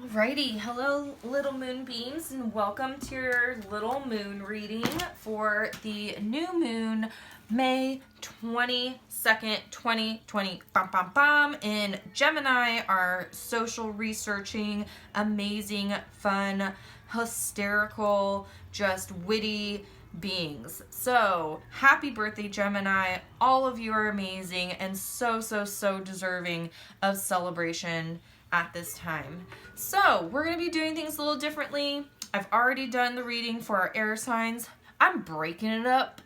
Alrighty, hello little moonbeams and welcome to your little moon reading for the new moon May 22nd, 2020 in Gemini, our social researching, amazing, fun, hysterical, just witty beings. So happy birthday Gemini, all of you are amazing and so deserving of celebration at this time. So we're going to be doing things a little differently. I've already done the reading for our air signs. I'm breaking it up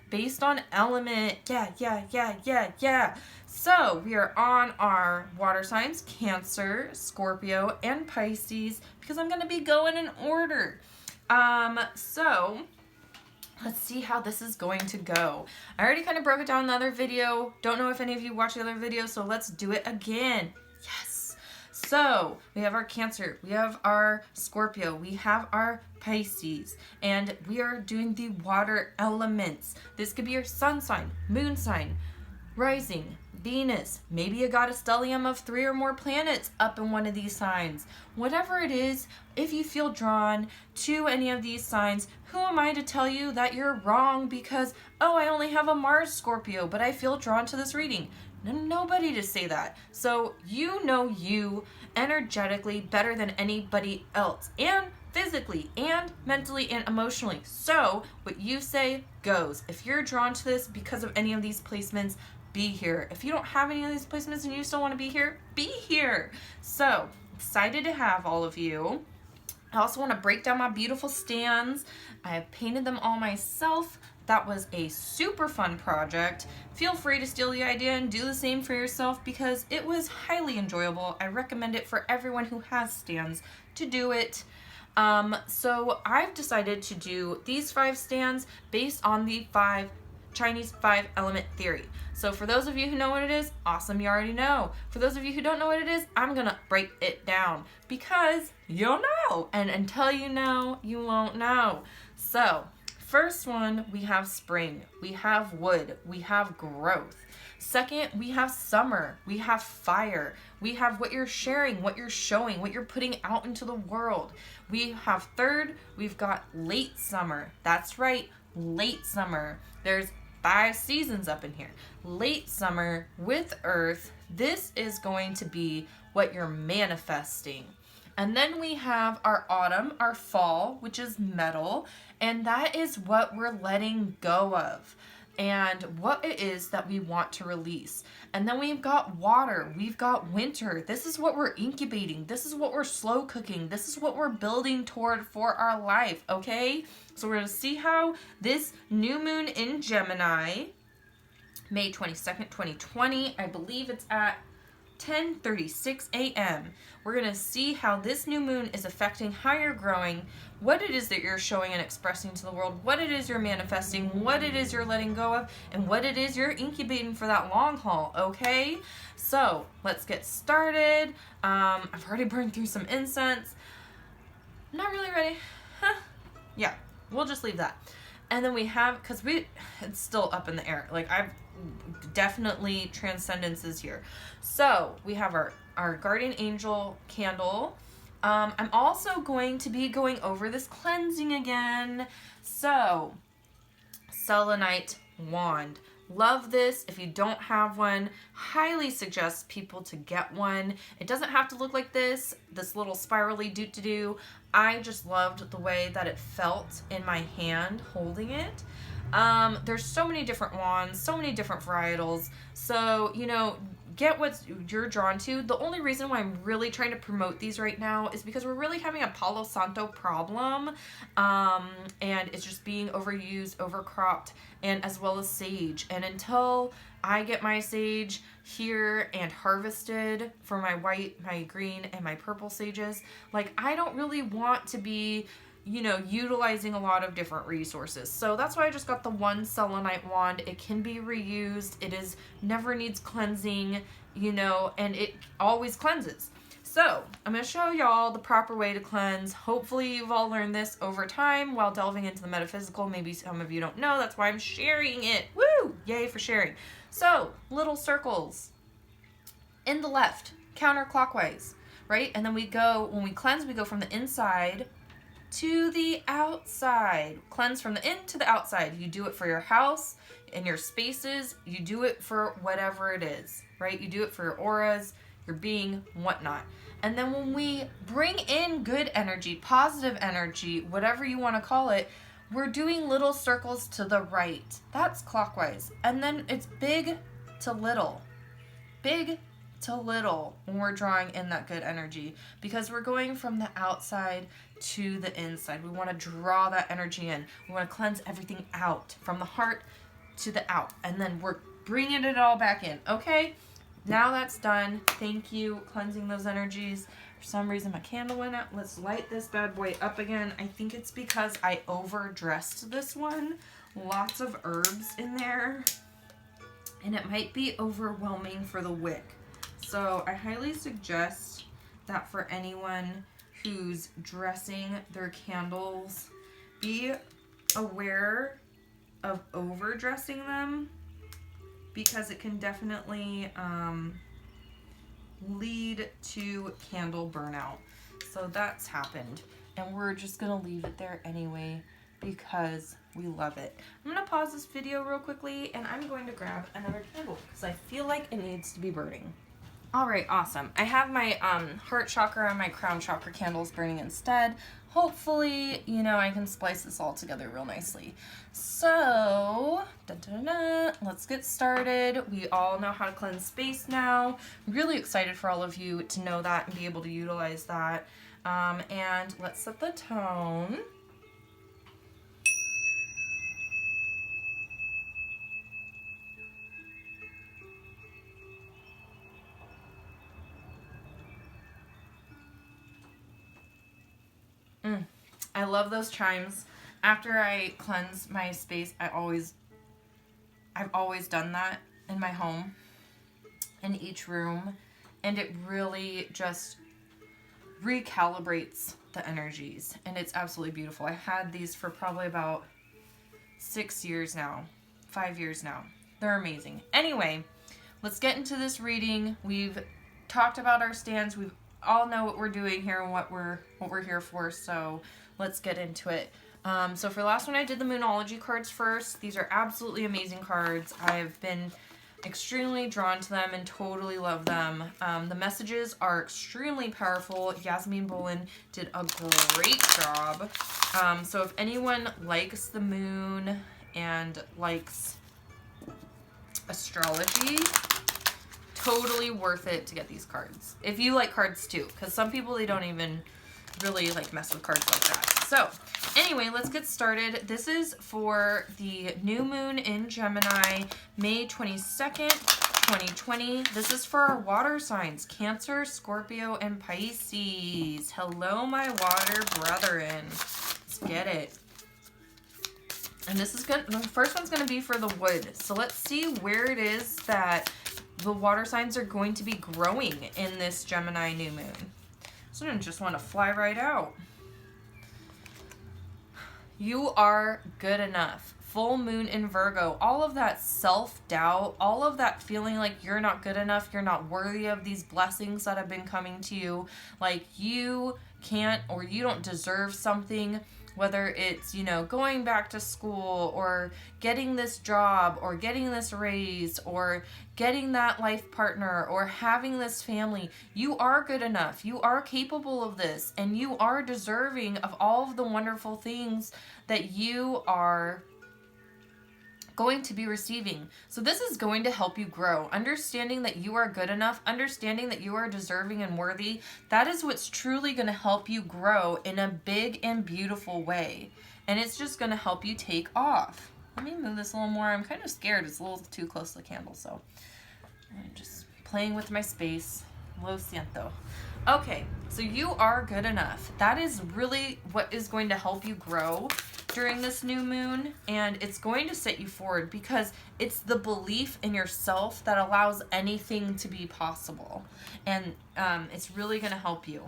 based on element. Yeah. So we are on our water signs, Cancer, Scorpio, and Pisces, because I'm going to be going in order. So let's see how this is going to go. I already kind of broke it down in the other video. Don't know if any of you watched the other video, so let's do it again. Yes. So we have our Cancer, we have our Scorpio, we have our Pisces, and we are doing the water elements. This could be your sun sign, moon sign, rising, Venus, maybe you got a stellium of 3 or more planets up in one of these signs. Whatever it is, if you feel drawn to any of these signs, who am I to tell you that you're wrong because, oh, I only have a Mars Scorpio, but I feel drawn to this reading? Nobody to say that. So you know you energetically better than anybody else, and physically and mentally and emotionally. So what you say goes. If you're drawn to this because of any of these placements, be here. If you don't have any of these placements and you still want to be here. So excited to have all of you. I also want to break down my beautiful stands. I have painted them all myself. That was a super fun project. Feel free to steal the idea and do the same for yourself because it was highly enjoyable. I recommend it for everyone who has stands to do it. So I've decided to do these 5 stands based on the Chinese 5-element theory. So for those of you who know what it is, awesome, you already know. For those of you who don't know what it is, I'm gonna break it down because you'll know. And until you know, you won't know. So first one, we have spring, we have wood, we have growth. Second, we have summer, we have fire, we have what you're sharing, what you're showing, what you're putting out into the world. We have third, we've got late summer. That's right, late summer. There's 5 seasons up in here. Late summer with earth, this is going to be what you're manifesting. And then we have our autumn, our fall, which is metal, and that is what we're letting go of and what it is that we want to release. And then we've got water, we've got winter. This is what we're incubating. This is what we're slow cooking. This is what we're building toward for our life, okay? So we're gonna see how this new moon in Gemini, May 22nd, 2020, I believe it's at 10:36 a.m. We're going to see how this new moon is affecting how you're growing, what it is that you're showing and expressing to the world, what it is you're manifesting, what it is you're letting go of, and what it is you're incubating for that long haul, okay? So let's get started. I've already burned through some incense. Not really ready. Yeah, we'll just leave that. And then we have, because it's still up in the air. Like, I've definitely transcendences here. So we have our guardian angel candle. I'm also going to be going over this cleansing again. So selenite wand. Love this. If you don't have one, highly suggest people to get one. It doesn't have to look like this little spirally do. I just loved the way that it felt in my hand holding it. There's so many different wands, so many different varietals. So, you know, get what you're drawn to. The only reason why I'm really trying to promote these right now is because we're really having a Palo Santo problem. And it's just being overused, overcropped, and as well as sage. And until I get my sage here and harvested for my white, my green, and my purple sages, like, I don't really want to be, you know, utilizing a lot of different resources. So that's why I just got the one selenite wand. It can be reused. It is never needs cleansing, you know, and it always cleanses. So I'm going to show y'all the proper way to cleanse. Hopefully you've all learned this over time while delving into the metaphysical. Maybe some of you don't know. That's why I'm sharing it. Woo! Yay for sharing. So little circles in the left, counterclockwise. right? And then we go, when we cleanse, we go from the inside to the outside. Cleanse from the in to the outside. You do it for your house, in your spaces. You do it for whatever it is, right? You do it for your auras, your being, whatnot. And then when we bring in good energy, positive energy, whatever you want to call it, we're doing little circles to the right. That's clockwise. And then it's big to little. Big to little when we're drawing in that good energy, because we're going from the outside to the inside. We want to draw that energy in. We want to cleanse everything out from the heart to the out. And then we're bringing it all back in. Okay? Now that's done. Thank you, cleansing those energies. For some reason my candle went out. Let's light this bad boy up again. I think it's because I overdressed this one. Lots of herbs in there. And it might be overwhelming for the wick. So I highly suggest that for anyone who's dressing their candles, be aware of overdressing them, because it can definitely lead to candle burnout. So that's happened, and we're just gonna leave it there anyway because we love it. I'm gonna pause this video real quickly and I'm going to grab another candle because I feel like it needs to be burning. All right, awesome. I have my heart chakra and my crown chakra candles burning instead. Hopefully, you know, I can splice this all together real nicely. So, let's get started. We all know how to cleanse space now. I'm really excited for all of you to know that and be able to utilize that. And let's set the tone. I love those chimes. After I cleanse my space, I've always done that in my home, in each room, and it really just recalibrates the energies, and it's absolutely beautiful. I had these for probably about 6 years now, 5 years now. They're amazing. Anyway, let's get into this reading. We've talked about our stands. We all know what we're doing here and what we're here for, so let's get into it. So for the last one, I did the Moonology cards first. These are absolutely amazing cards. I've been extremely drawn to them and totally love them. The messages are extremely powerful. Yasmin Bolin did a great job. So if anyone likes the moon and likes astrology, totally worth it to get these cards. If you like cards too, because some people, they don't even really like mess with cards like that. So anyway, let's get started. This is for the new moon in Gemini, May 22nd, 2020. This is for our water signs, Cancer, Scorpio, and Pisces. Hello, my water brethren. Let's get it. And this is good. The first one's going to be for the wood. So let's see where it is that the water signs are going to be growing in this Gemini new moon. So I don't just want to fly right out. You are good enough. Full moon in Virgo. All of that self-doubt, all of that feeling like you're not good enough, you're not worthy of these blessings that have been coming to you, like you can't or you don't deserve something, whether it's, you know, going back to school or getting this job or getting this raise or getting that life partner or having this family. You are good enough. You are capable of this, and you are deserving of all of the wonderful things that you are going to be receiving. So this is going to help you grow. Understanding that you are good enough, understanding that you are deserving and worthy, that is what's truly going to help you grow in a big and beautiful way. And it's just going to help you take off. Let me move this a little more. I'm kind of scared. It's a little too close to the candle, so I'm just playing with my space. Lo siento. Okay, so you are good enough. That is really what is going to help you grow during this new moon, and it's going to set you forward because it's the belief in yourself that allows anything to be possible, and it's really going to help you.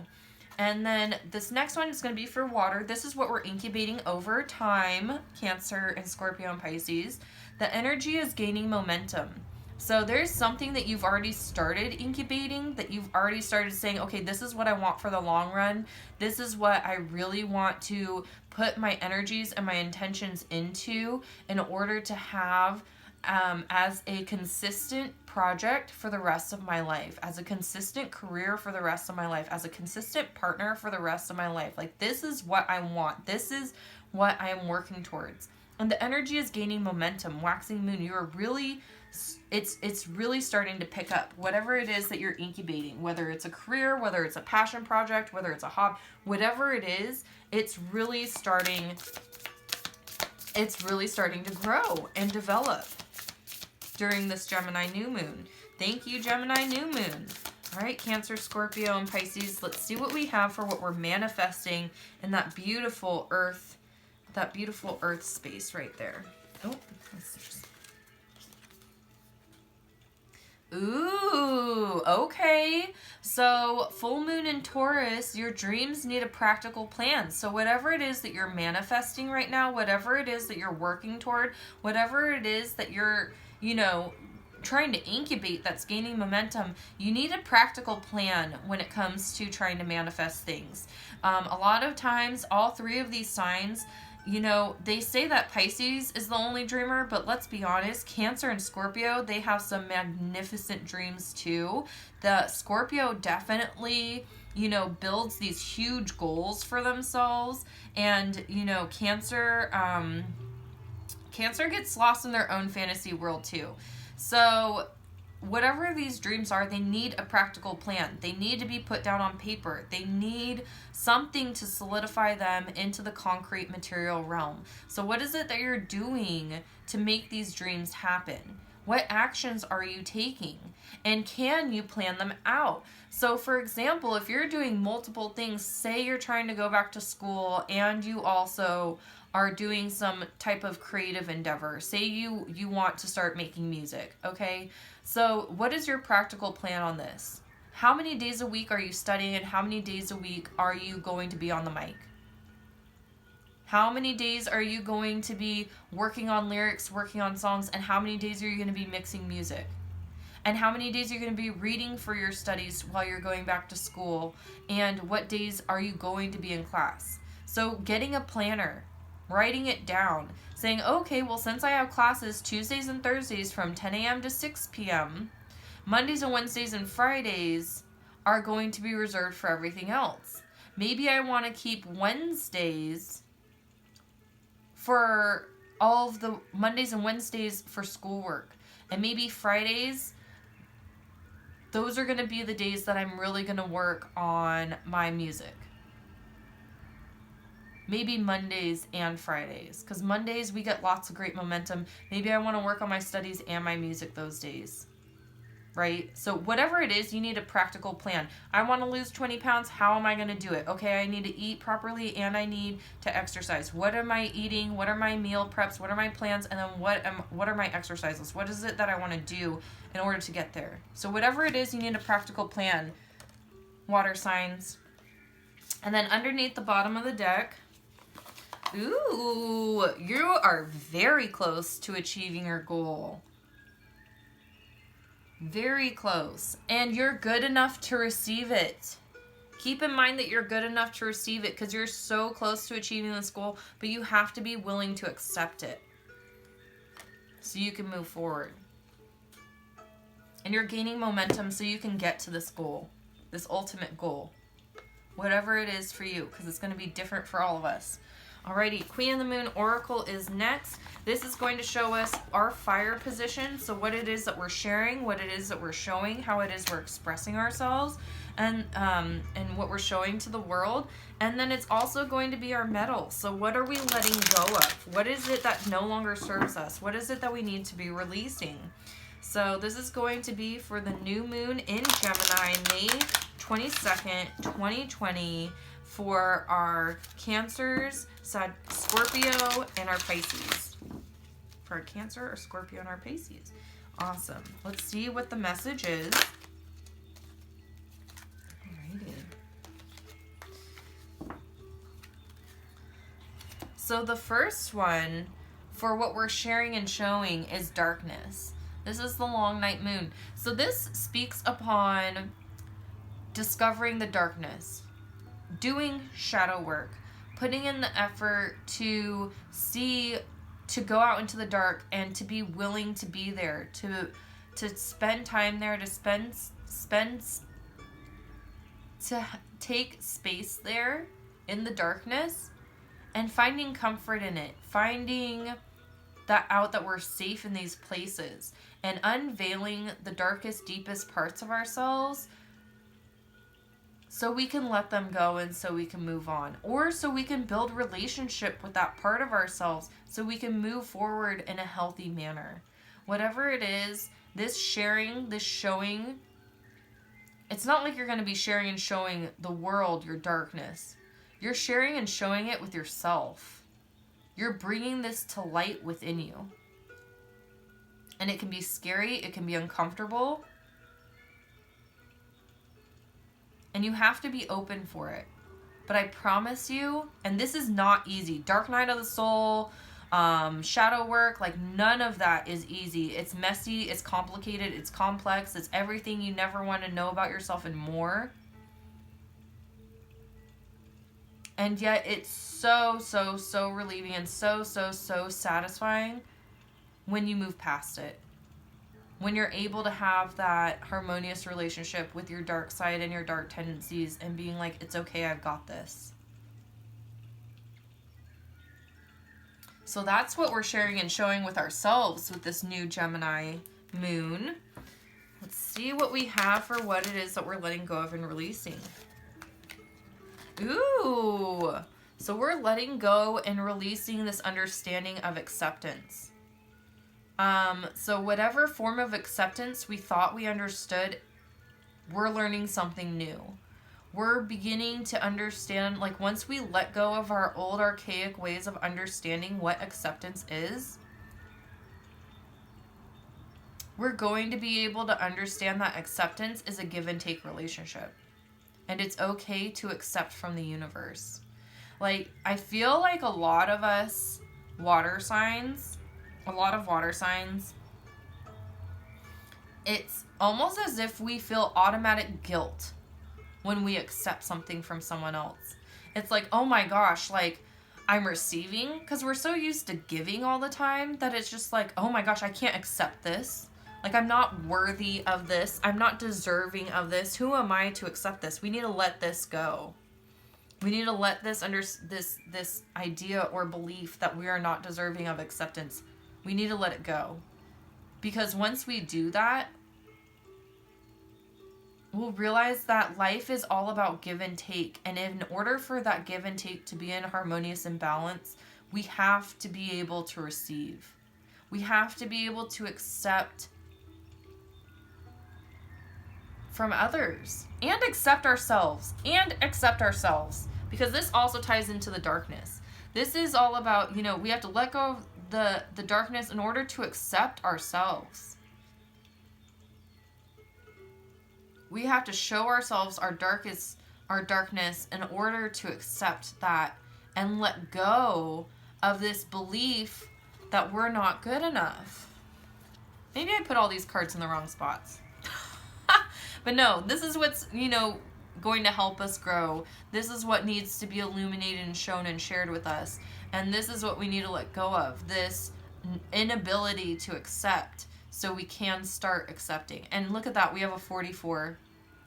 And then this next one is going to be for water. This is what we're incubating over time, Cancer and Scorpio and Pisces. The energy is gaining momentum. So there's something that you've already started incubating, that you've already started saying, okay, this is what I want for the long run. This is what I really want to put my energies and my intentions into in order to have as a consistent project for the rest of my life, as a consistent career for the rest of my life, as a consistent partner for the rest of my life. Like, this is what I want. This is what I am working towards. And the energy is gaining momentum. Waxing moon, you're really, it's really starting to pick up. Whatever it is that you're incubating, whether it's a career, whether it's a passion project, whether it's a hobby, whatever it is, it's really starting to grow and develop during this Gemini new moon. Thank you, Gemini new moon. All right, Cancer, Scorpio, and Pisces. Let's see what we have for what we're manifesting in that beautiful earth space right there. Oh, let's just... Ooh, okay. So full moon in Taurus, your dreams need a practical plan. So whatever it is that you're manifesting right now, whatever it is that you're working toward, whatever it is that you're, trying to incubate that's gaining momentum, you need a practical plan when it comes to trying to manifest things. A lot of times, all three of these signs, they say that Pisces is the only dreamer, but let's be honest, Cancer and Scorpio, they have some magnificent dreams too. The Scorpio definitely, builds these huge goals for themselves, and, Cancer gets lost in their own fantasy world too. So whatever these dreams are, they need a practical plan. They need to be put down on paper. They need something to solidify them into the concrete material realm. So what is it that you're doing to make these dreams happen? What actions are you taking? And can you plan them out? So for example, if you're doing multiple things, say you're trying to go back to school and you also are doing some type of creative endeavor. Say you want to start making music, okay? So what is your practical plan on this? How many days a week are you studying, and how many days a week are you going to be on the mic? How many days are you going to be working on lyrics, working on songs, and how many days are you going to be mixing music? And how many days are you going to be reading for your studies while you're going back to school? And what days are you going to be in class? So getting a planner, writing it down, saying, okay, well, since I have classes Tuesdays and Thursdays from 10 a.m. to 6 p.m., Mondays and Wednesdays and Fridays are going to be reserved for everything else. Maybe I want to keep Wednesdays for all of the Mondays and Wednesdays for schoolwork. And maybe Fridays, those are going to be the days that I'm really going to work on my music. Maybe Mondays and Fridays, because Mondays we get lots of great momentum. Maybe I want to work on my studies and my music those days, right? So whatever it is, you need a practical plan. I want to lose 20 pounds. How am I going to do it? Okay, I need to eat properly and I need to exercise. What am I eating? What are my meal preps? What are my plans? And then what are my exercises? What is it that I want to do in order to get there? So whatever it is, you need a practical plan, water signs. And then underneath the bottom of the deck, ooh, you are very close to achieving your goal. Very close. And you're good enough to receive it. Keep in mind that you're good enough to receive it because you're so close to achieving this goal, but you have to be willing to accept it so you can move forward. And you're gaining momentum so you can get to this goal, this ultimate goal. Whatever it is for you, because it's going to be different for all of us. Alrighty, Queen of the Moon Oracle is next. This is going to show us our fire position, so what it is that we're sharing, what it is that we're showing, how it is we're expressing ourselves, and what we're showing to the world. And then it's also going to be our metal. So what are we letting go of? What is it that no longer serves us? What is it that we need to be releasing? So this is going to be for the new moon in Gemini, May 22nd, 2020, for our Cancers, Scorpio, and our Pisces. For our Cancer, our Scorpio, and our Pisces. Awesome. Let's see what the message is. Alrighty. So the first one for what we're sharing and showing is darkness. This is the long night moon. So this speaks upon discovering the darkness, doing shadow work, putting in the effort to see, to go out into the dark and to be willing to be there, to spend time there, to take space there in the darkness and finding comfort in it, finding that we're safe in these places and unveiling the darkest, deepest parts of ourselves so we can let them go and so we can move on, or so we can build relationship with that part of ourselves so we can move forward in a healthy manner. Whatever it is, this sharing, this showing, it's not like you're going to be sharing and showing the world your darkness. You're sharing and showing it with yourself. You're bringing this to light within you. And it can be scary. It can be uncomfortable. And you have to be open for it. But I promise you, and this is not easy. Dark night of the soul, shadow work, like none of that is easy. It's messy, it's complicated, it's complex, it's everything you never want to know about yourself and more. And yet it's so relieving and so satisfying when you move past it. When you're able to have that harmonious relationship with your dark side and your dark tendencies and being like, it's okay, I've got this. So that's what we're sharing and showing with ourselves with this new Gemini moon. Let's see what we have for what it is that we're letting go of and releasing. Ooh, so we're letting go and releasing this understanding of acceptance. So whatever form of acceptance we thought we understood, we're learning something new. We're beginning to understand, like once we let go of our old archaic ways of understanding what acceptance is, we're going to be able to understand that acceptance is a give and take relationship. And it's okay to accept from the universe. Like, I feel like a lot of us water signs, it's almost as if we feel automatic guilt when we accept something from someone else. It's like, oh my gosh, like I'm receiving, because we're so used to giving all the time that it's just like, oh my gosh, I can't accept this. Like, I'm not worthy of this. I'm not deserving of this. Who am I to accept this? We need to let this go. We need to let this this idea or belief that we are not deserving of acceptance. We need to let it go. Because once we do that, we'll realize that life is all about give and take. And in order for that give and take to be in harmonious and balance, we have to be able to receive. We have to be able to accept from others and accept ourselves because this also ties into the darkness. This is all about, we have to let go of the darkness in order to accept ourselves. We have to show ourselves our darkness in order to accept that and let go of this belief that we're not good enough. Maybe I put all these cards in the wrong spots. But no, this is what's, going to help us grow. This is what needs to be illuminated and shown and shared with us. And this is what we need to let go of. This inability to accept so we can start accepting. And look at that. We have a 44.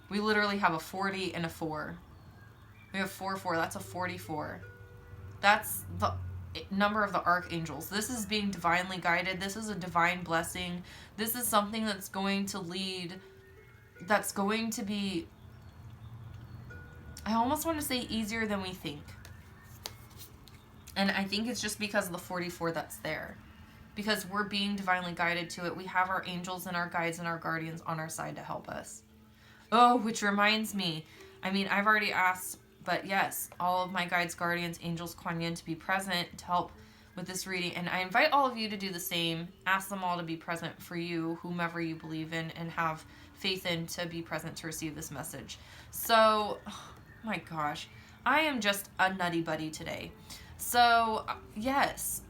We literally have a 40 and a 4. We have 4. That's a 44. That's the number of the archangels. This is being divinely guided. This is a divine blessing. This is something that's going to lead, that's going to be, I almost want to say easier than we think. And I think it's just because of the 44 that's there. Because we're being divinely guided to it. We have our angels and our guides and our guardians on our side to help us. Oh, which reminds me, I've already asked, but yes, all of my guides, guardians, angels, Kuan Yin to be present to help with this reading. And I invite all of you to do the same. Ask them all to be present for you, whomever you believe in and have faith in, to be present to receive this message. So, oh my gosh, I am just a nutty buddy today. So, yes,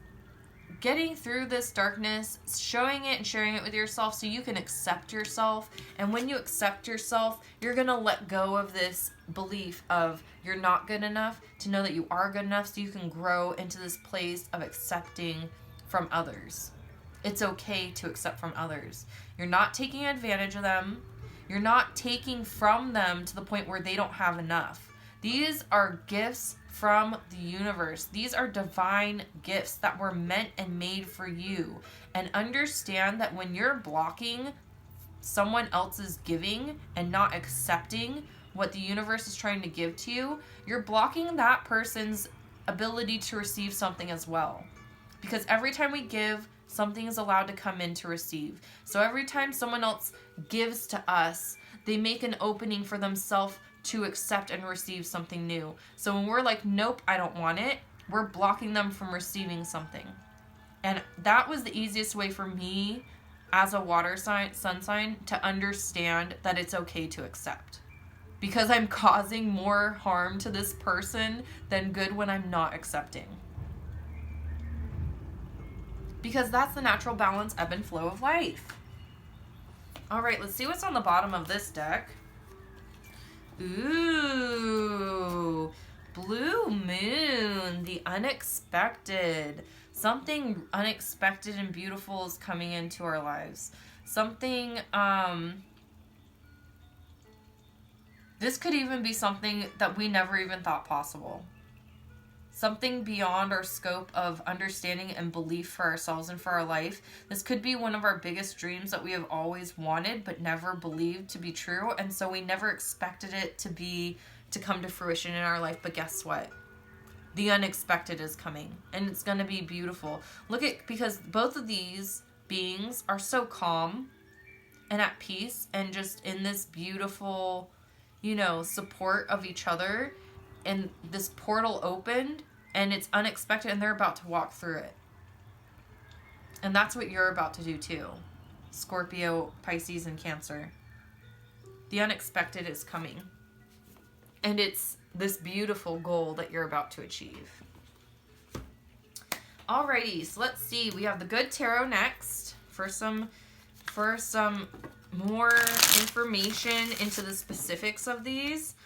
getting through this darkness, showing it and sharing it with yourself so you can accept yourself. And when you accept yourself, you're going to let go of this belief of you're not good enough to know that you are good enough, so you can grow into this place of accepting from others. It's okay to accept from others. You're not taking advantage of them. You're not taking from them to the point where they don't have enough. These are gifts from the universe. These are divine gifts that were meant and made for you. And understand that when you're blocking someone else's giving and not accepting what the universe is trying to give to you, you're blocking that person's ability to receive something as well. Because every time we give, something is allowed to come in to receive. So every time someone else gives to us, they make an opening for themselves to accept and receive something new. So when we're like, nope, I don't want it, we're blocking them from receiving something. And that was the easiest way for me as a water sign, sun sign, to understand that it's okay to accept. Because I'm causing more harm to this person than good when I'm not accepting. Because that's the natural balance, ebb and flow of life. All right, let's see what's on the bottom of this deck. Ooh, blue moon, the unexpected. Something unexpected and beautiful is coming into our lives. Something, this could even be something that we never even thought possible. Something beyond our scope of understanding and belief for ourselves and for our life. This could be one of our biggest dreams that we have always wanted but never believed to be true, and so we never expected it to come to fruition in our life. But guess what? The unexpected is coming, and it's going to be beautiful. Because both of these beings are so calm and at peace and just in this beautiful, support of each other, and this portal opened. And it's unexpected, and they're about to walk through it. And that's what you're about to do too. Scorpio, Pisces, and Cancer. The unexpected is coming. And it's this beautiful goal that you're about to achieve. Alrighty, so let's see. We have the Good Tarot next for some more information into the specifics of these.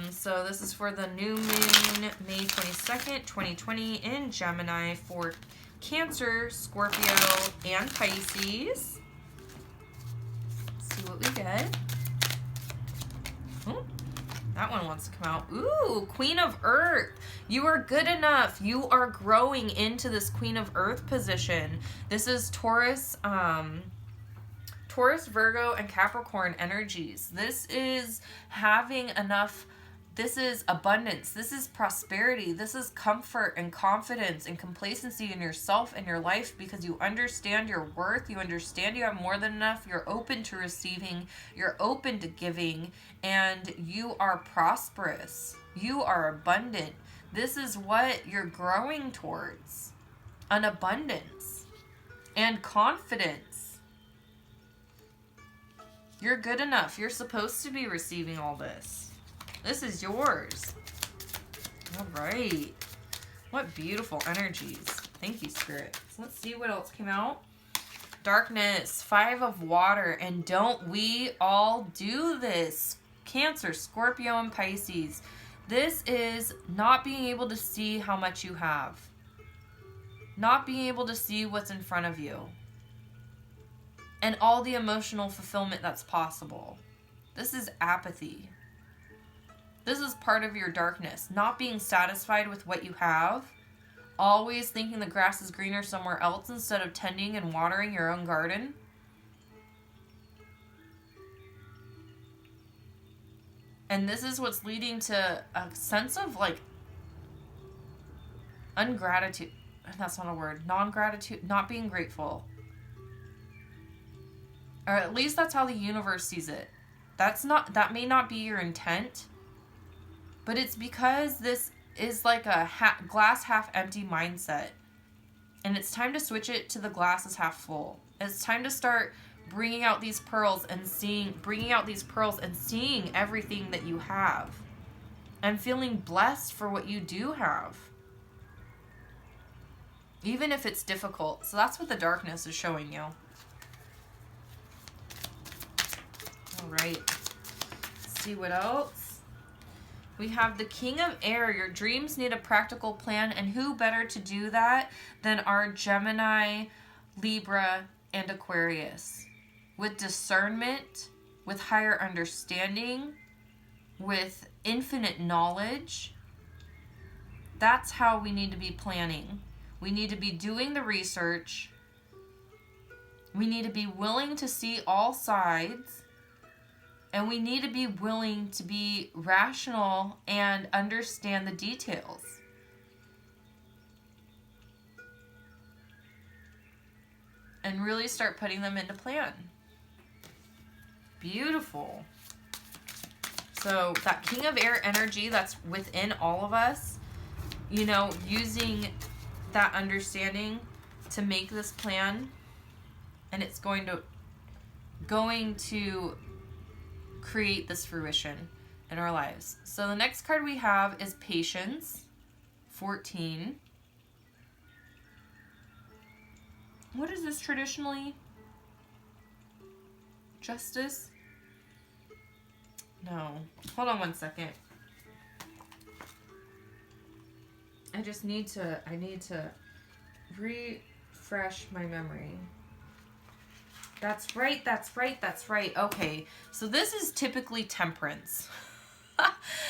So this is for the new moon, May 22nd, 2020 in Gemini for Cancer, Scorpio, and Pisces. Let's see what we get. Oh, that one wants to come out. Ooh, Queen of Earth. You are good enough. You are growing into this Queen of Earth position. This is Taurus, Virgo, and Capricorn energies. This is having enough. This is abundance. This is prosperity. This is comfort and confidence and complacency in yourself and your life, because you understand your worth. You understand you have more than enough. You're open to receiving. You're open to giving. And you are prosperous. You are abundant. This is what you're growing towards. An abundance and confidence. You're good enough. You're supposed to be receiving all this. This is yours. All right. What beautiful energies. Thank you, Spirit. So let's see what else came out. Darkness, 5 of water. And don't we all do this? Cancer, Scorpio, and Pisces. This is not being able to see how much you have. Not being able to see what's in front of you. And all the emotional fulfillment that's possible. This is apathy. This is part of your darkness. Not being satisfied with what you have. Always thinking the grass is greener somewhere else instead of tending and watering your own garden. And this is what's leading to a sense of ungratitude. That's not a word. Non-gratitude. Not being grateful. Or at least that's how the universe sees it. That may not be your intent, but it's because this is like a glass half empty mindset. And it's time to switch it to the glass is half full. It's time to start bringing out these pearls and seeing everything that you have. And feeling blessed for what you do have. even if it's difficult. So that's what the darkness is showing you. All right. Let's see what else. We have the King of Air. Your dreams need a practical plan, and who better to do that than our Gemini, Libra, and Aquarius. With discernment, with higher understanding, with infinite knowledge. That's how we need to be planning. We need to be doing the research. We need to be willing to see all sides. And we need to be willing to be rational and understand the details. And really start putting them into plan. Beautiful. So that King of Air energy that's within all of us, you know, using that understanding to make this plan, and it's going to create this fruition in our lives. So the next card we have is Patience, 14. What is this traditionally? Justice? No. Hold on one second. I need to refresh my memory. That's right. Okay, so this is typically Temperance.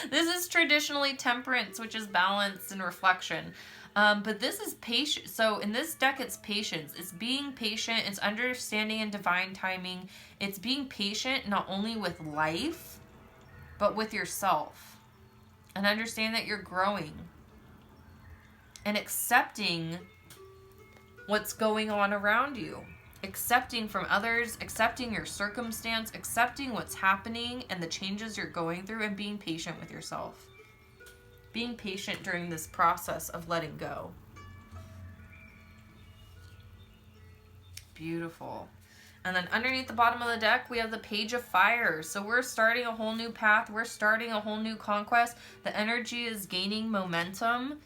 This is traditionally Temperance, which is balance and reflection. But this is patience. So in this deck, it's patience. It's being patient. It's understanding and divine timing. It's being patient not only with life, but with yourself. And understand that you're growing. And accepting what's going on around you. Accepting from others, accepting your circumstance, accepting what's happening and the changes you're going through, and being patient with yourself. Being patient during this process of letting go. Beautiful. And then underneath the bottom of the deck, we have the Page of Fire. So we're starting a whole new path. We're starting a whole new conquest. The energy is gaining momentum.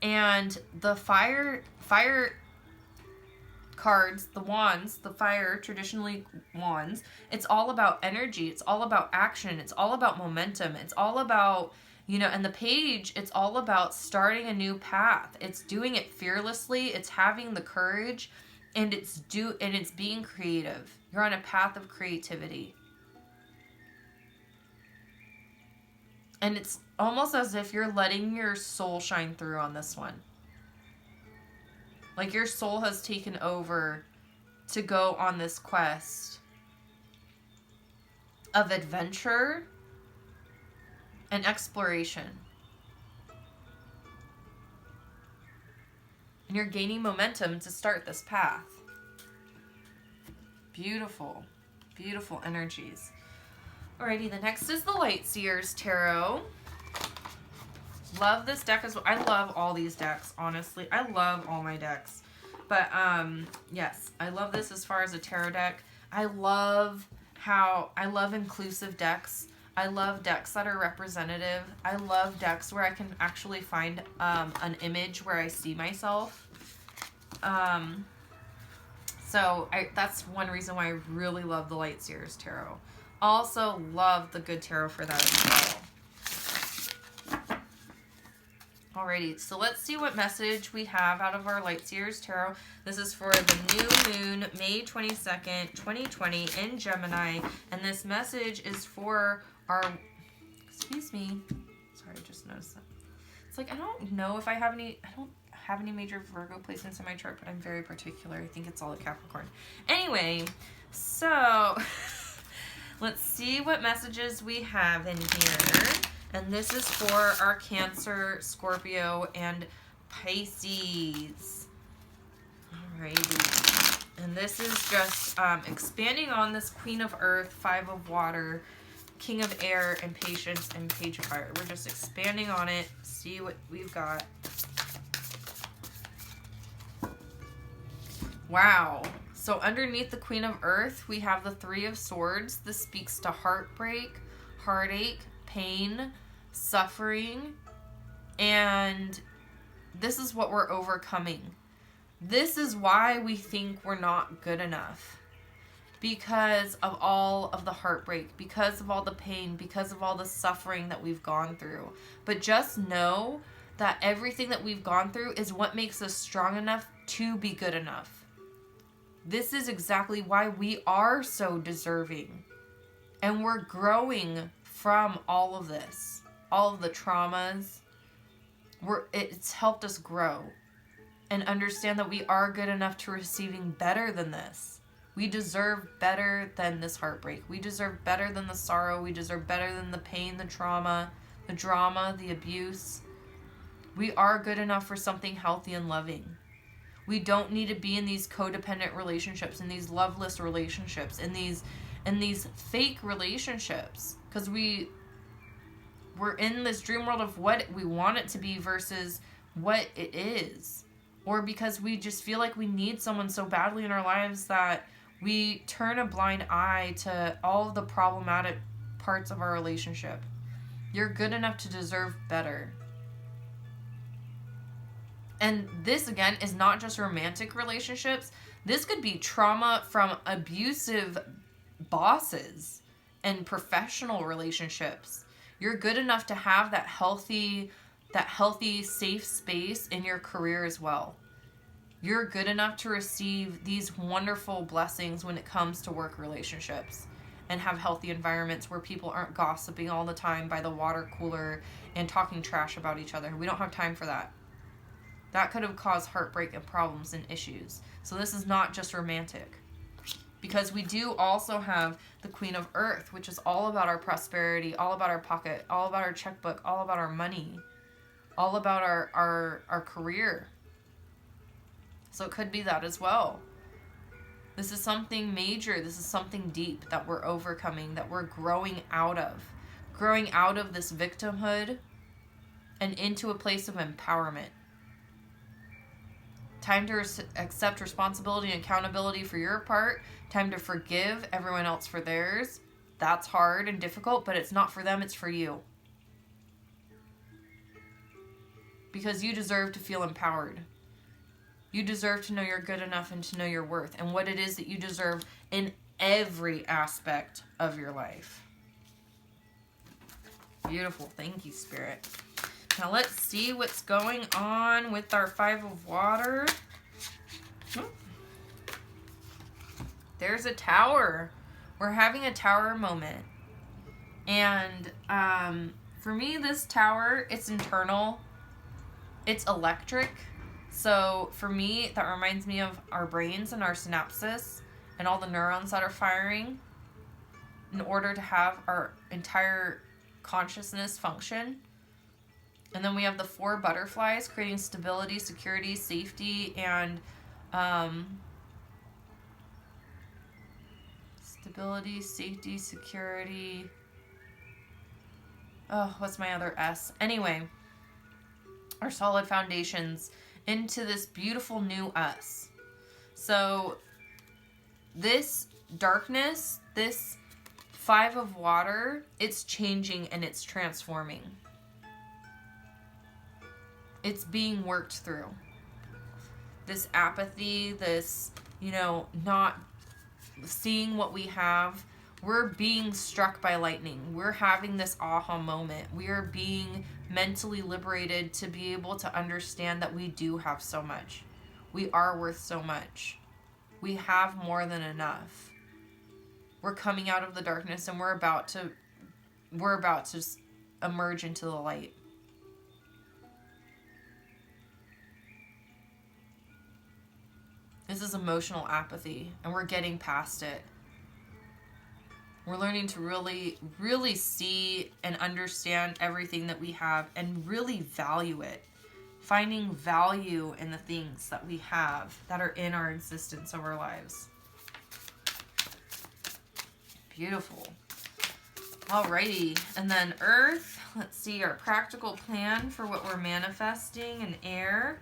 And the fire cards, the wands, the fire, traditionally wands, it's all about energy. It's all about action. It's all about momentum. It's all about, you know, and the page, it's all about starting a new path. It's doing it fearlessly. It's having the courage, and it's being creative. You're on a path of creativity. And it's almost as if you're letting your soul shine through on this one. Like your soul has taken over to go on this quest of adventure and exploration. And you're gaining momentum to start this path. Beautiful, beautiful energies. Alrighty, the next is the Lightseers Tarot. Love this deck as well. I love all these decks, honestly. I love all my decks. But, yes, I love this as far as a tarot deck. I love inclusive decks. I love decks that are representative. I love decks where I can actually find an image where I see myself. So that's one reason why I really love the Lightseers Tarot. Also love the Good Tarot for that as well. Alrighty, so let's see what message we have out of our Lightseers Tarot. This is for the new moon, May 22nd, 2020 in Gemini. And this message is for our, excuse me. Sorry, I just noticed that. It's like, I don't know if I don't have any major Virgo placements in my chart, but I'm very particular. I think it's all a Capricorn. Anyway, so let's see what messages we have in here. And this is for our Cancer, Scorpio, and Pisces. Alrighty. And this is just expanding on this Queen of Earth, Five of Water, King of Air, and Patience, and Page of Fire. We're just expanding on it. See what we've got. Wow. So underneath the Queen of Earth, we have the Three of Swords. This speaks to heartbreak, heartache, pain, suffering, and this is what we're overcoming. This is why we think we're not good enough. Because of all of the heartbreak, because of all the pain, because of all the suffering that we've gone through. But just know that everything that we've gone through is what makes us strong enough to be good enough. This is exactly why we are so deserving. And we're growing from all of this, all of the traumas. It's helped us grow and understand that we are good enough to receiving better than this. We deserve better than this heartbreak. We deserve better than the sorrow. We deserve better than the pain, the trauma, the drama, the abuse. We are good enough for something healthy and loving. We don't need to be in these codependent relationships, in these loveless relationships, in these fake relationships, because we're in this dream world of what we want it to be versus what it is, or because we just feel like we need someone so badly in our lives that we turn a blind eye to all of the problematic parts of our relationship. You're good enough to deserve better. And this, again, is not just romantic relationships. This could be trauma from abusive bosses and professional relationships. You're good enough to have that healthy, safe space in your career as well. You're good enough to receive these wonderful blessings when it comes to work relationships and have healthy environments where people aren't gossiping all the time by the water cooler and talking trash about each other. We don't have time for that. That could have caused heartbreak and problems and issues. So this is not just romantic. Because we do also have the Queen of Earth, which is all about our prosperity, all about our pocket, all about our checkbook, all about our money, all about our career. So it could be that as well. This is something major. This is something deep that we're overcoming, that we're growing out of. Growing out of this victimhood and into a place of empowerment. Time to accept responsibility and accountability for your part. Time to forgive everyone else for theirs. That's hard and difficult, but it's not for them, it's for you. Because you deserve to feel empowered. You deserve to know you're good enough and to know your worth and what it is that you deserve in every aspect of your life. Beautiful. Thank you, Spirit. Now let's see what's going on with our Five of Water. There's a Tower. We're having a Tower moment. And for me, this Tower, it's internal. It's electric. So for me, that reminds me of our brains and our synapses and all the neurons that are firing in order to have our entire consciousness function. And then we have the 4 butterflies, creating stability, security, safety, and stability, safety, security. Oh, what's my other S? Anyway, our solid foundations into this beautiful new us. So this darkness, this 5 of Water, it's changing and it's transforming. It's being worked through. This apathy, this, not seeing what we have. We're being struck by lightning. We're having this aha moment. We are being mentally liberated to be able to understand that we do have so much. We are worth so much. We have more than enough. We're coming out of the darkness and we're about to emerge into the light. This is emotional apathy, and we're getting past it. We're learning to really, really see and understand everything that we have and really value it. Finding value in the things that we have that are in our existence of our lives. Beautiful. Alrighty, and then Earth. Let's see our practical plan for what we're manifesting in air.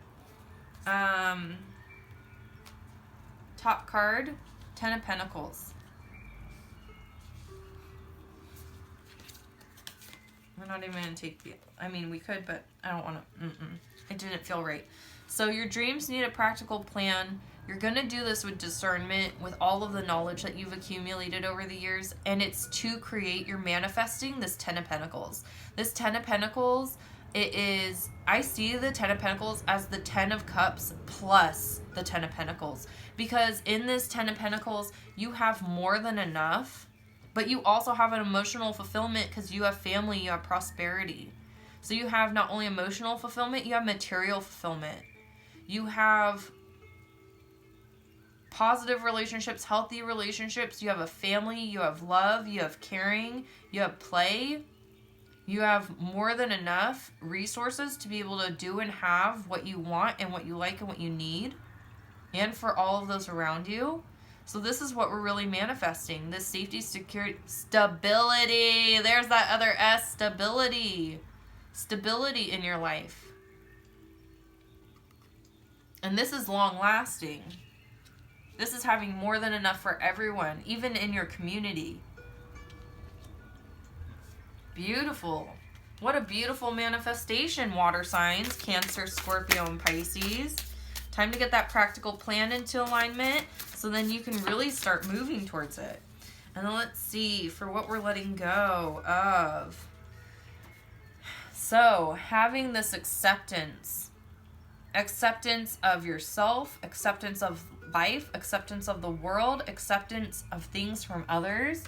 Top card, 10 of Pentacles. We're not even going to take the... I mean, we could, but I don't want to... It didn't feel right. So your dreams need a practical plan. You're going to do this with discernment, with all of the knowledge that you've accumulated over the years. And it's to create, you're manifesting this 10 of Pentacles. This 10 of Pentacles, it is... I see the 10 of Pentacles as the 10 of Cups plus the 10 of Pentacles. Because in this 10 of Pentacles, you have more than enough. But you also have an emotional fulfillment because you have family, you have prosperity. So you have not only emotional fulfillment, you have material fulfillment. You have positive relationships, healthy relationships. You have a family, you have love, you have caring, you have play. You have more than enough resources to be able to do and have what you want and what you like and what you need. And for all of those around you. So this is what we're really manifesting. This safety, security, stability. There's that other S, stability. Stability in your life. And this is long lasting. This is having more than enough for everyone, even in your community. Beautiful. What a beautiful manifestation, water signs, Cancer, Scorpio, and Pisces. Time to get that practical plan into alignment so then you can really start moving towards it. And then let's see for what we're letting go of. So having this acceptance of yourself, acceptance of life, acceptance of the world, acceptance of things from others.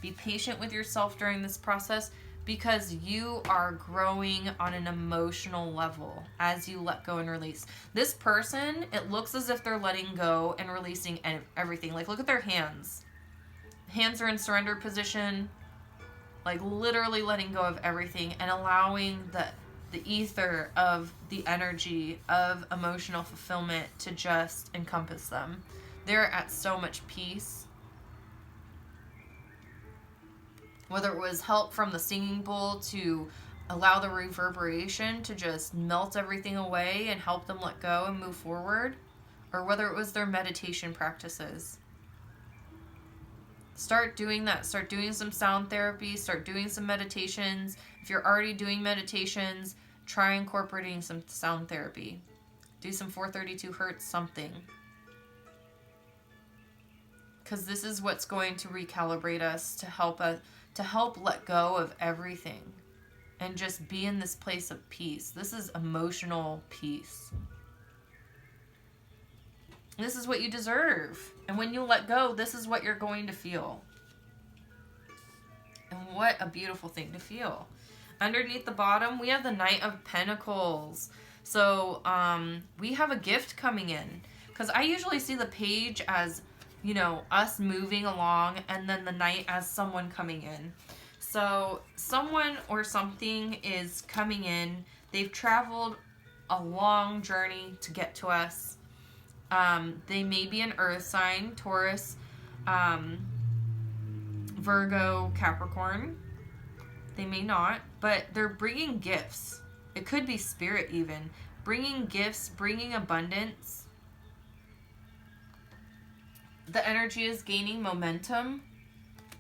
Be patient with yourself during this process because you are growing on an emotional level as you let go and release. This person, it looks as if they're letting go and releasing everything. Like, look at their hands. Hands are in surrender position, like literally letting go of everything and allowing the ether of the energy of emotional fulfillment to just encompass them. They're at so much peace. Whether it was help from the singing bowl to allow the reverberation to just melt everything away and help them let go and move forward, or whether it was their meditation practices. Start doing that. Start doing some sound therapy. Start doing some meditations. If you're already doing meditations, try incorporating some sound therapy. Do some 432 hertz something. Because this is what's going to recalibrate us to help let go of everything and just be in this place of peace. This is emotional peace. This is what you deserve. And when you let go, this is what you're going to feel. And what a beautiful thing to feel. Underneath the bottom, we have the Knight of Pentacles. So we have a gift coming in. Because I usually see the page as, you know, us moving along, and then the Knight as someone coming in. So someone or something is coming in. They've traveled a long journey to get to us. They may be an earth sign, Taurus, Virgo, Capricorn. They may not, but they're bringing gifts. It could be spirit even. Bringing gifts, bringing abundance. The energy is gaining momentum,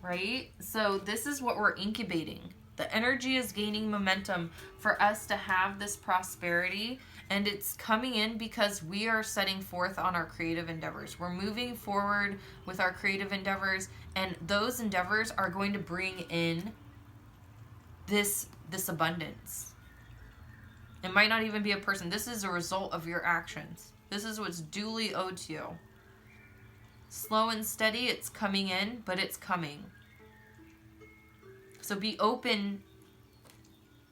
right? So this is what we're incubating. The energy is gaining momentum for us to have this prosperity, and it's coming in because we are setting forth on our creative endeavors. We're moving forward with our creative endeavors, and those endeavors are going to bring in this abundance. It might not even be a person. This is a result of your actions. This is what's duly owed to you. Slow and steady, it's coming in, but it's coming. So be open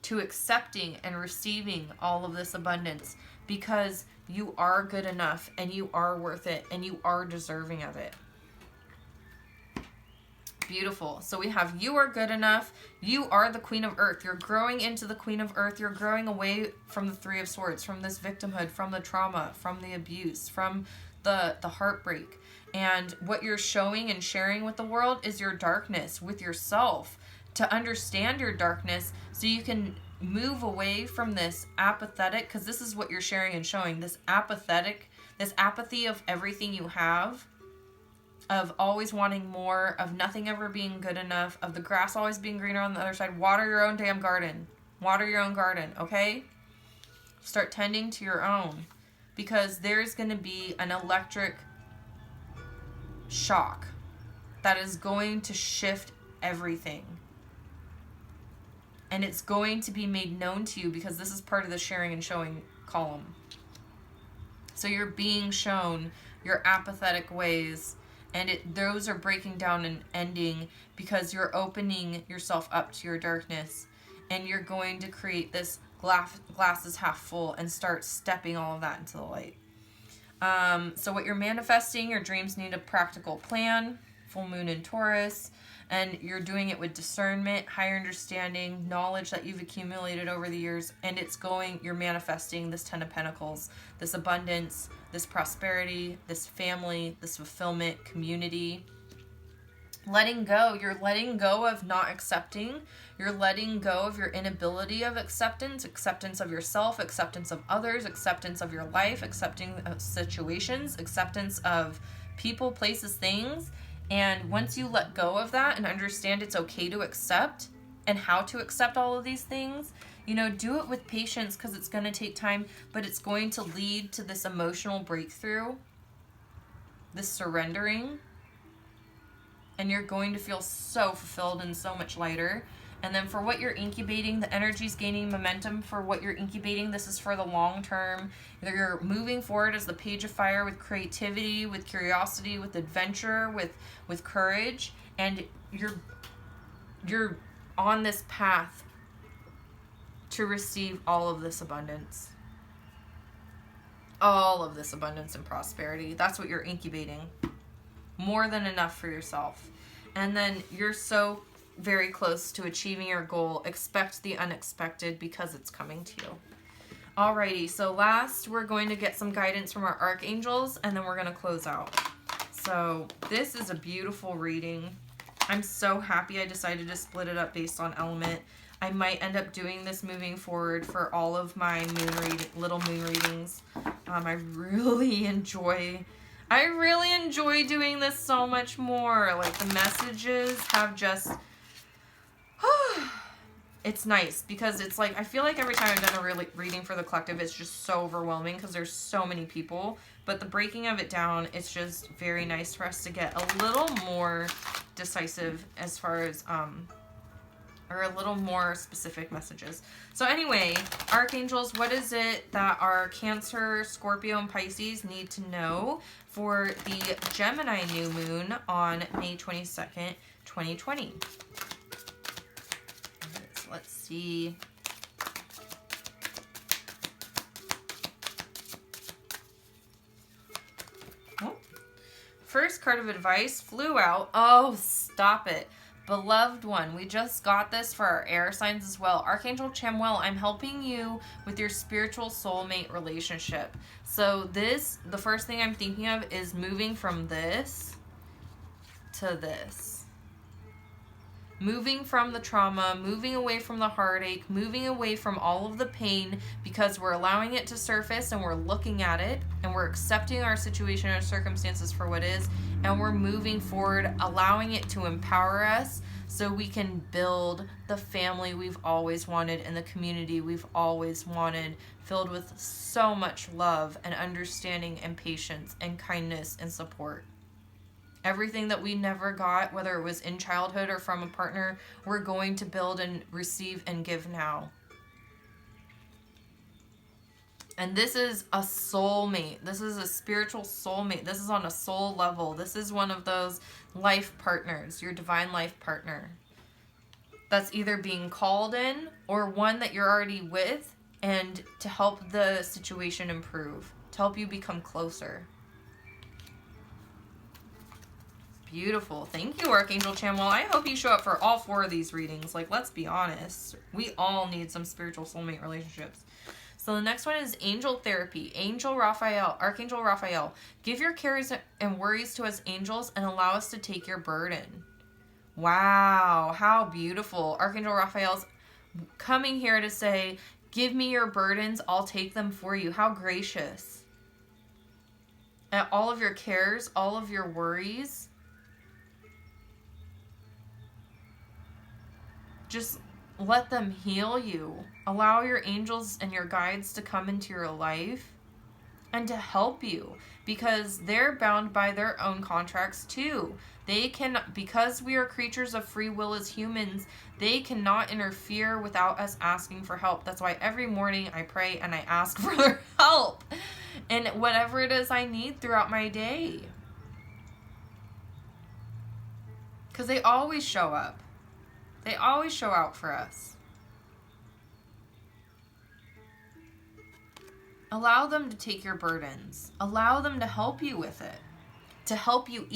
to accepting and receiving all of this abundance because you are good enough and you are worth it and you are deserving of it. Beautiful. So we have you are good enough. You are the Queen of Earth. You're growing into the Queen of Earth. You're growing away from the Three of Swords, from this victimhood, from the trauma, from the abuse, from the heartbreak. And what you're showing and sharing with the world is your darkness with yourself, to understand your darkness so you can move away from this apathetic, because this is what you're sharing and showing, this apathy of everything you have, of always wanting more, of nothing ever being good enough, of the grass always being greener on the other side. Water your own damn garden. Water your own garden, okay? Start tending to your own, because there's going to be an electric shock that is going to shift everything. And it's going to be made known to you, because this is part of the sharing and showing column. So you're being shown your apathetic ways, and those are breaking down and ending because you're opening yourself up to your darkness, and you're going to create this glass is half full and start stepping all of that into the light. So what you're manifesting, your dreams need a practical plan. Full moon in Taurus, and you're doing it with discernment, higher understanding, knowledge that you've accumulated over the years, and you're manifesting this 10 of Pentacles, this abundance, this prosperity, this family, this fulfillment, community. Letting go. You're letting go of not accepting. You're letting go of your inability of acceptance of yourself, acceptance of others, acceptance of your life, accepting of situations, acceptance of people, places, things. And once you let go of that and understand it's okay to accept and how to accept all of these things, do it with patience, because it's going to take time, but it's going to lead to this emotional breakthrough, this surrendering, and you're going to feel so fulfilled and so much lighter. And then for what you're incubating, the energy's gaining momentum for what you're incubating. This is for the long term. You're moving forward as the Page of Fire with creativity, with curiosity, with adventure, with courage. And you're on this path to receive all of this abundance. All of this abundance and prosperity. That's what you're incubating. More than enough for yourself. And then you're so very close to achieving your goal. Expect the unexpected, because it's coming to you. Alrighty, so last we're going to get some guidance from our archangels, and then we're going to close out. So this is a beautiful reading. I'm so happy I decided to split it up based on element. I might end up doing this moving forward for all of my little moon readings. I really enjoy doing this so much more. Like, the messages have just it's nice, because it's like, I feel like every time I've done a reading for the collective, it's just so overwhelming because there's so many people. But the breaking of it down, it's just very nice for us to get a little more decisive as far as or a little more specific messages. So anyway, archangels, what is it that our Cancer, Scorpio, and Pisces need to know for the Gemini new moon on May 22nd, 2020? Let's see. Oh. First card of advice flew out. Oh, stop it. Beloved one, we just got this for our air signs as well. Archangel Chamuel, I'm helping you with your spiritual soulmate relationship. So the first thing I'm thinking of is moving from this to this. Moving from the trauma, moving away from the heartache, moving away from all of the pain, because we're allowing it to surface and we're looking at it and we're accepting our situation and circumstances for what is, and we're moving forward, allowing it to empower us so we can build the family we've always wanted and the community we've always wanted, filled with so much love and understanding and patience and kindness and support. Everything that we never got, whether it was in childhood or from a partner, we're going to build and receive and give now. And this is a soulmate. This is a spiritual soulmate. This is on a soul level. This is one of those life partners, your divine life partner. That's either being called in or one that you're already with, and to help the situation improve, to help you become closer. Beautiful. Thank you, Archangel Chamuel. I hope you show up for all 4 of these readings. Like, let's be honest. We all need some spiritual soulmate relationships. So the next one is angel therapy. Angel Raphael, Archangel Raphael. Give your cares and worries to us angels and allow us to take your burden. Wow, how beautiful. Archangel Raphael's coming here to say, give me your burdens, I'll take them for you. How gracious. And all of your cares, all of your worries, just let them heal you. Allow your angels and your guides to come into your life and to help you, because they're bound by their own contracts too. They can, because we are creatures of free will as humans, they cannot interfere without us asking for help. That's why every morning I pray and I ask for their help and whatever it is I need throughout my day. Because they always show up. They always show out for us. Allow them to take your burdens. Allow them to help you with it. To help you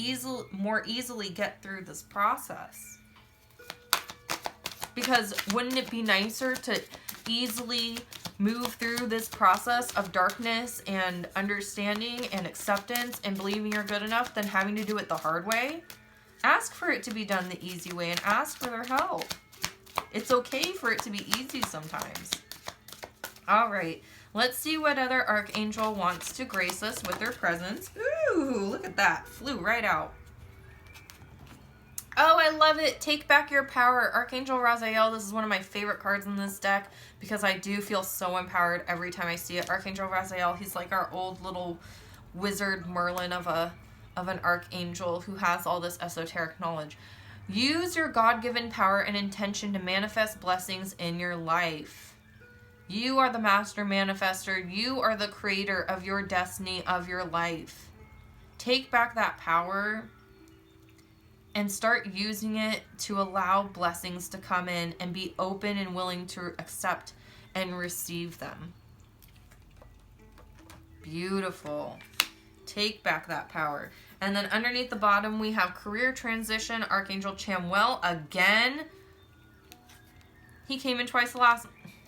more easily get through this process. Because wouldn't it be nicer to easily move through this process of darkness and understanding and acceptance and believing you're good enough than having to do it the hard way? Ask for it to be done the easy way and ask for their help. It's okay for it to be easy sometimes. All right, let's see what other archangel wants to grace us with their presence. Ooh, look at that. Flew right out. Oh, I love it. Take back your power. Archangel Raziel. This is one of my favorite cards in this deck because I do feel so empowered every time I see it. Archangel Raziel, he's like our old little wizard Merlin of an archangel who has all this esoteric knowledge. Use your God-given power and intention to manifest blessings in your life. You are the master manifester. You are the creator of your destiny, of your life. Take back that power and start using it to allow blessings to come in and be open and willing to accept and receive them. Beautiful. Take back that power. And then underneath the bottom, we have career transition, Archangel Chamuel again. He came in twice the last.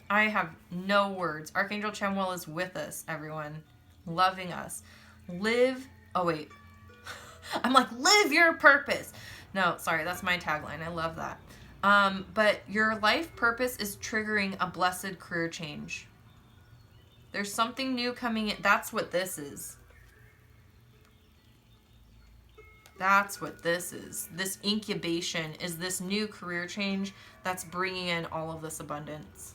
I have no words. Archangel Chamuel is with us, everyone. Loving us. Live. Oh, wait. I'm like, live your purpose. No, sorry. That's my tagline. I love that. But your life purpose is triggering a blessed career change. There's something new coming in. That's what this is. That's what this is. This incubation is this new career change that's bringing in all of this abundance.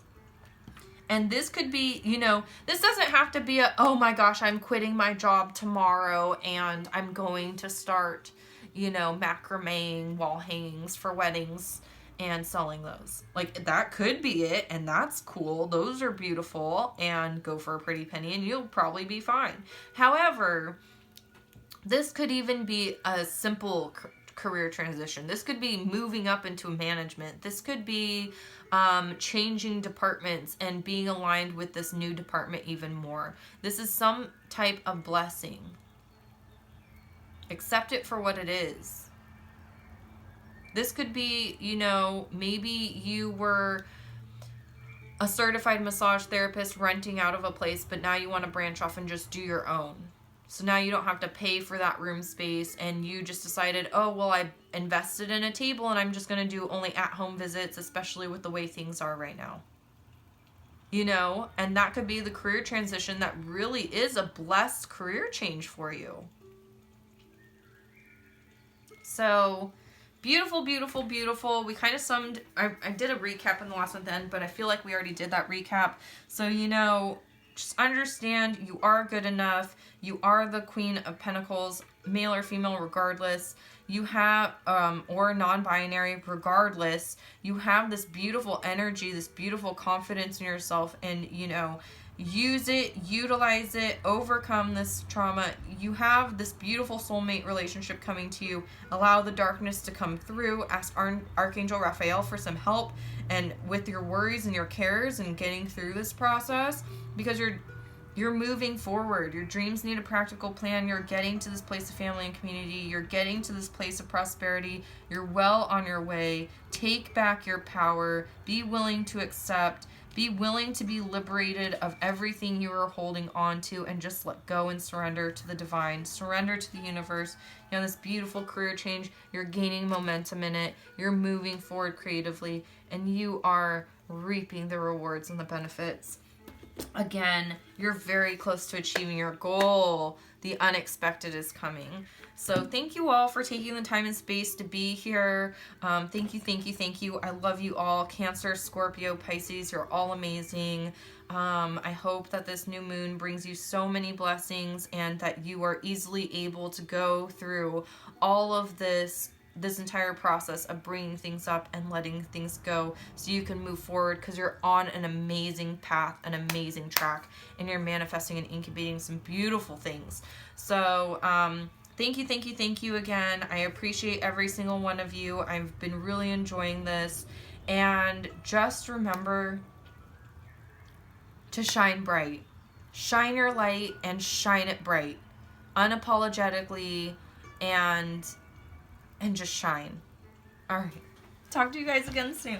And this could be, you know, this doesn't have to be a, oh my gosh, I'm quitting my job tomorrow and I'm going to start, you know, macrameing wall hangings for weddings and selling those. Like, that could be it, and that's cool. Those are beautiful, and go for a pretty penny and you'll probably be fine. However, this could even be a simple career transition. This could be moving up into management. This could be changing departments and being aligned with this new department even more. This is some type of blessing. Accept it for what it is. This could be, you know, maybe you were a certified massage therapist renting out of a place, but now you want to branch off and just do your own. So now you don't have to pay for that room space, and you just decided, oh, well, I invested in a table and I'm just going to do only at-home visits, especially with the way things are right now. You know, and that could be the career transition that really is a blessed career change for you. So beautiful, beautiful, beautiful. We kind of summed, I did a recap in the last one then, but I feel like we already did that recap. So, you know, just understand you are good enough. You are the Queen of Pentacles, male or female, regardless. You have, or non-binary, regardless. You have this beautiful energy, this beautiful confidence in yourself, and, you know, use it, utilize it, overcome this trauma. You have this beautiful soulmate relationship coming to you. Allow the darkness to come through. Ask Archangel Raphael for some help and with your worries and your cares and getting through this process, because you're moving forward. Your dreams need a practical plan. You're getting to this place of family and community. You're getting to this place of prosperity. You're well on your way. Take back your power. Be willing to accept. Be willing to be liberated of everything you are holding on to, and just let go and surrender to the divine. Surrender to the universe. You know, this beautiful career change, you're gaining momentum in it. You're moving forward creatively, and you are reaping the rewards and the benefits. again, you're very close to achieving your goal. The unexpected is coming. So thank you all for taking the time and space to be here. Thank you, thank you, thank you. I love you all. Cancer, Scorpio, Pisces, you're all amazing. I hope that this new moon brings you so many blessings and that you are easily able to go through all of this entire process of bringing things up and letting things go so you can move forward, because you're on an amazing path, an amazing track, and you're manifesting and incubating some beautiful things. So thank you, thank you, thank you again. I appreciate every single one of you. I've been really enjoying this, and just remember to shine bright. Shine your light and shine it bright, unapologetically, and just shine. All right. Talk to you guys again soon.